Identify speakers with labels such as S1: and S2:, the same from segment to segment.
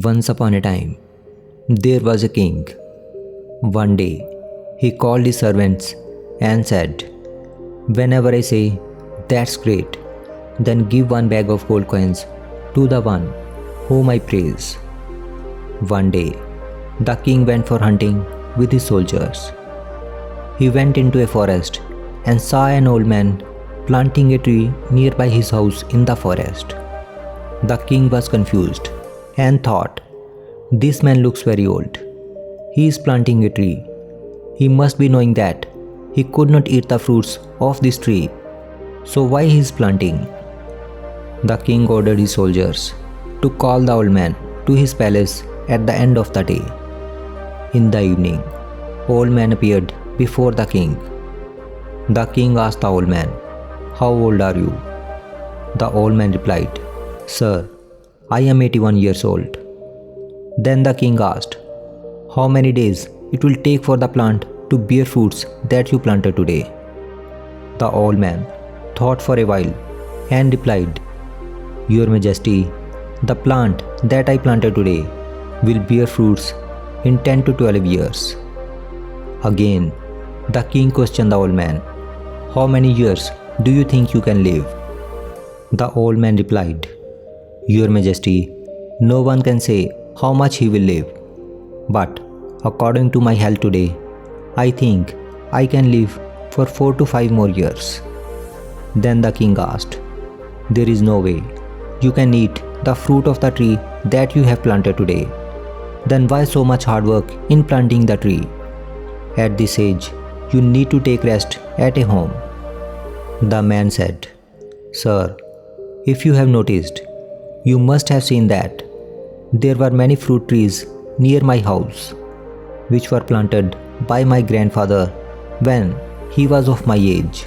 S1: Once upon a time, there was a king. One day, he called his servants and said, "Whenever I say, 'That's great,' then give one bag of gold coins to the one whom I praise." One day, the king went for hunting with his soldiers. He went into a forest and saw an old man planting a tree nearby his house in the forest. The king was confused and thought, "This man looks very old. He is planting a tree. He must be knowing that he could not eat the fruits of this tree. So why he is planting?" The king ordered his soldiers to call the old man to his palace at the end of the day. In the evening, old man appeared before the king. The king asked the old man, "How old are you?" The old man replied, "Sir, I am 81 years old." Then the king asked, "How many days it will take for the plant to bear fruits that you planted today?" The old man thought for a while and replied, "Your Majesty, the plant that I planted today will bear fruits in 10 to 12 years. Again, the king questioned the old man, "How many years do you think you can live?" The old man replied, "Your Majesty, no one can say how much he will live. But according to my health today, I think I can live for 4 to 5 more years." Then the king asked, "There is no way you can eat the fruit of the tree that you have planted today. Then why so much hard work in planting the tree? At this age, you need to take rest at a home." The man said, "Sir, if you have noticed, you must have seen that there were many fruit trees near my house, which were planted by my grandfather when he was of my age.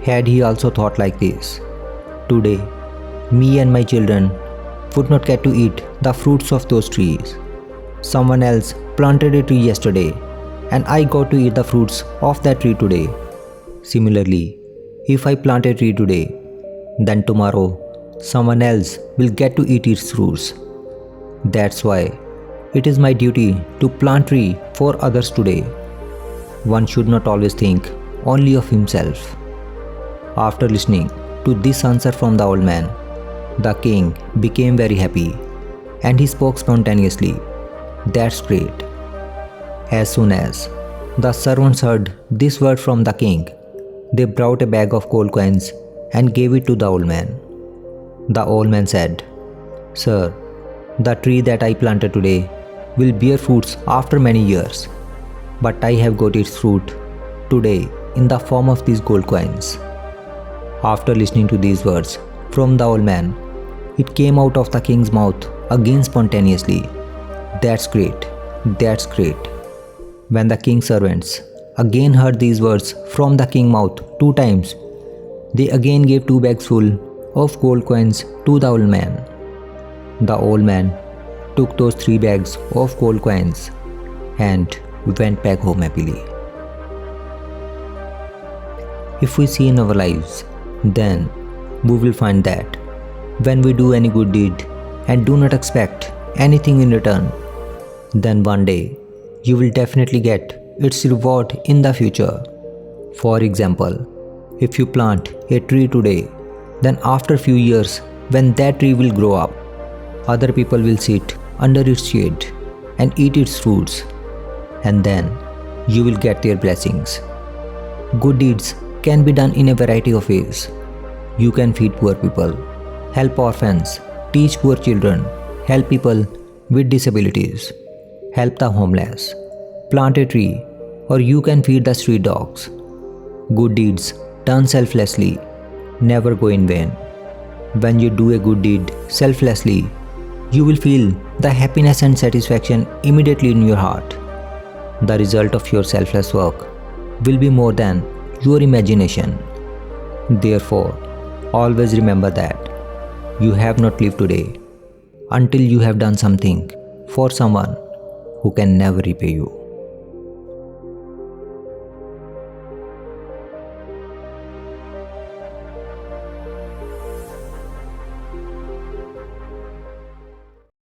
S1: Had he also thought like this, today me and my children would not get to eat the fruits of those trees. Someone else planted a tree yesterday, and I got to eat the fruits of that tree today. Similarly, if I plant a tree today, then tomorrow someone else will get to eat its fruits. That's why it is my duty to plant tree for others today. One should not always think only of himself." After listening to this answer from the old man, the king became very happy and he spoke spontaneously, "That's great." As soon as the servants heard this word from the king, they brought a bag of gold coins and gave it to the old man. The old man said, "Sir, the tree that I planted today will bear fruits after many years, but I have got its fruit today in the form of these gold coins." After listening to these words from the old man, it came out of the king's mouth again spontaneously, "That's great, that's great." When the king's servants again heard these words from the king's mouth 2 times, they again gave 2 bags full of gold coins to the old man. The old man took those 3 bags of gold coins and went back home happily. If we see in our lives, then we will find that when we do any good deed and do not expect anything in return, then one day you will definitely get its reward in the future. For example, if you plant a tree today, then after few years when that tree will grow up, other people will sit under its shade and eat its fruits, and then you will get their blessings. Good deeds can be done in a variety of ways. You can feed poor people, help orphans, teach poor children, help people with disabilities, help the homeless, plant a tree, or you can feed the street dogs. Good deeds done selflessly never go in vain. When you do a good deed selflessly, you will feel the happiness and satisfaction immediately in your heart. The result of your selfless work will be more than your imagination. Therefore, always remember that you have not lived today until you have done something for someone who can never repay you.